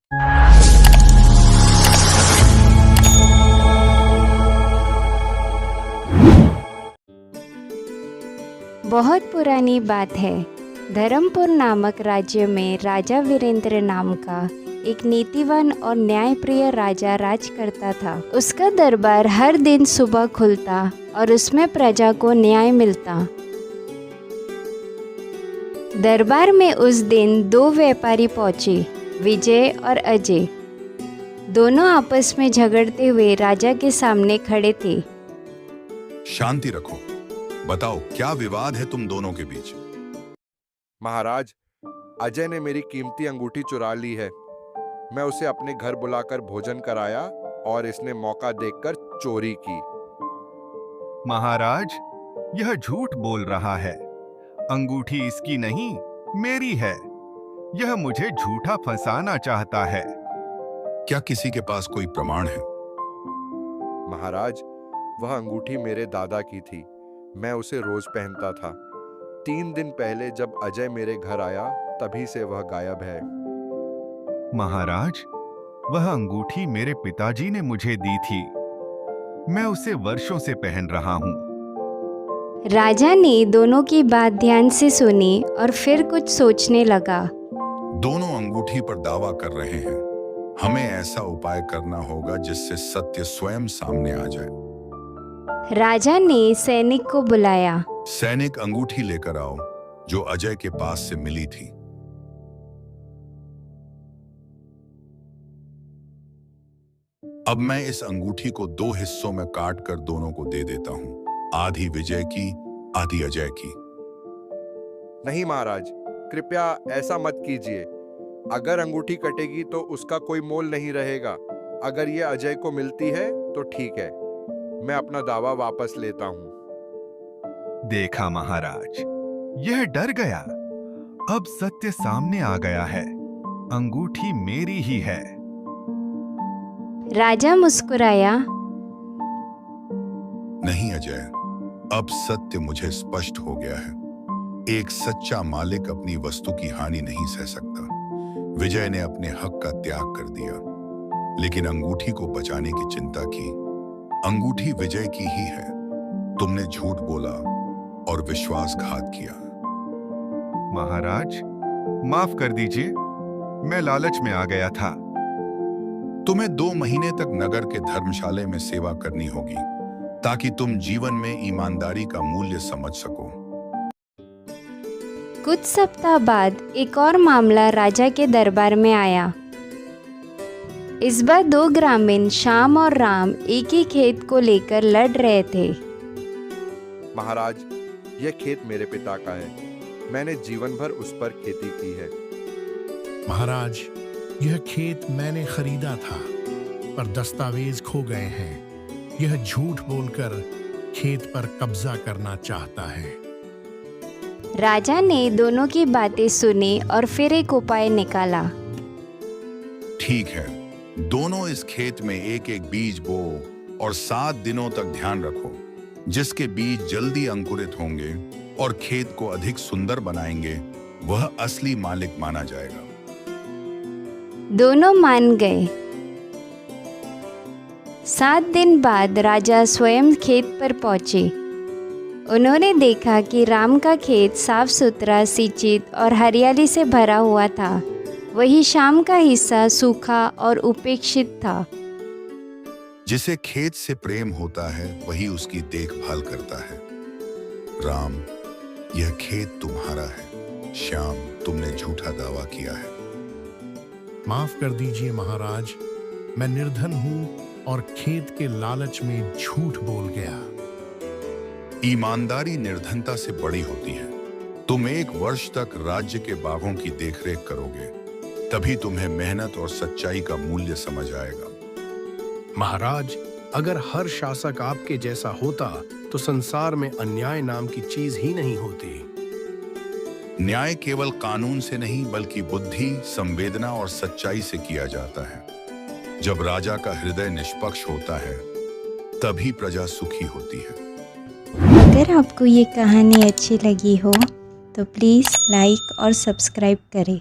बहुत पुरानी बात है। धर्मपुर नामक राज्य में राजा वीरेंद्र नाम का एक नीतिवान और न्यायप्रिय राजा राज करता था। उसका दरबार हर दिन सुबह खुलता और उसमें प्रजा को न्याय मिलता। दरबार में उस दिन दो व्यापारी पहुंचे, विजय और अजय। दोनों आपस में झगड़ते हुए राजा के सामने खड़े थे। शांति रखो, बताओ क्या विवाद है तुम दोनों के बीच? महाराज, अजय ने मेरी कीमती अंगूठी चुरा ली है। मैं उसे अपने घर बुलाकर भोजन कराया और इसने मौका देखकर चोरी की। महाराज, यह झूठ बोल रहा है। अंगूठी इसकी नहीं, मेरी है। यह मुझे झूठा फंसाना चाहता है। क्या किसी के पास कोई प्रमाण है? महाराज, वह अंगूठी मेरे दादा की थी। मैं उसे रोज पहनता था। 3 दिन पहले जब अजय मेरे घर आया, तभी से वह गायब है। महाराज, वह अंगूठी मेरे पिताजी ने मुझे दी थी। मैं उसे वर्षों से पहन रहा हूँ। राजा ने दोनों की बात ध्यान से सुनी और फिर कुछ सोचने लगा। दोनों अंगूठी पर दावा कर रहे हैं। हमें ऐसा उपाय करना होगा जिससे सत्य स्वयं सामने आ जाए। राजा ने सैनिक को बुलाया। सैनिक, अंगूठी लेकर आओ जो अजय के पास से मिली थी। अब मैं इस अंगूठी को 2 हिस्सों में काट कर दोनों को दे देता हूं, आधी विजय की, आधी अजय की। नहीं महाराज, कृपया ऐसा मत कीजिए। अगर अंगूठी कटेगी तो उसका कोई मोल नहीं रहेगा। अगर ये अजय को मिलती है तो ठीक है, मैं अपना दावा वापस लेता हूं। देखा महाराज, यह डर गया। अब सत्य सामने आ गया है। अंगूठी मेरी ही है। राजा मुस्कुराया। नहीं अजय, अब सत्य मुझे स्पष्ट हो गया है। एक सच्चा मालिक अपनी वस्तु की हानि नहीं सह सकता। विजय ने अपने हक का त्याग कर दिया, लेकिन अंगूठी को बचाने की चिंता की। अंगूठी विजय की ही है। तुमने झूठ बोला और विश्वासघात किया। महाराज, माफ कर दीजिए, मैं लालच में आ गया था। तुम्हें 2 महीने तक नगर के धर्मशाला में सेवा करनी होगी, ताकि तुम जीवन में ईमानदारी का मूल्य समझ सको। कुछ सप्ताह बाद एक और मामला राजा के दरबार में आया। इस बार 2 ग्रामीण श्याम और राम एक ही खेत को लेकर लड़ रहे थे। महाराज, यह खेत मेरे पिता का है। मैंने जीवन भर उस पर खेती की है। महाराज, यह खेत मैंने खरीदा था, पर दस्तावेज खो गए हैं। यह झूठ बोलकर खेत पर कब्जा करना चाहता है। राजा ने दोनों की बातें सुनी और फिर एक उपाय निकाला। ठीक है, दोनों इस खेत में एक एक बीज बो और 7 दिनों तक ध्यान रखो। जिसके बीज जल्दी अंकुरित होंगे और खेत को अधिक सुंदर बनाएंगे, वह असली मालिक माना जाएगा। दोनों मान गए। 7 दिन बाद राजा स्वयं खेत पर पहुंचे। उन्होंने देखा कि राम का खेत साफ सुथरा, सिंचित और हरियाली से भरा हुआ था। वही श्याम का हिस्सा सूखा और उपेक्षित था। जिसे खेत से प्रेम होता है, वही उसकी देखभाल करता है। राम, यह खेत तुम्हारा है। श्याम, तुमने झूठा दावा किया है। माफ कर दीजिए महाराज, मैं निर्धन हूं और खेत के लालच में झूठ बोल गया। ईमानदारी निर्धनता से बड़ी होती है। तुम 1 वर्ष तक राज्य के बागों की देखरेख करोगे, तभी तुम्हें मेहनत और सच्चाई का मूल्य समझ आएगा। महाराज, अगर हर शासक आपके जैसा होता तो संसार में अन्याय नाम की चीज ही नहीं होती। न्याय केवल कानून से नहीं, बल्कि बुद्धि, संवेदना और सच्चाई से किया जाता है। जब राजा का हृदय निष्पक्ष होता है, तभी प्रजा सुखी होती है। अगर आपको ये कहानी अच्छी लगी हो तो प्लीज़ लाइक और सब्सक्राइब करें।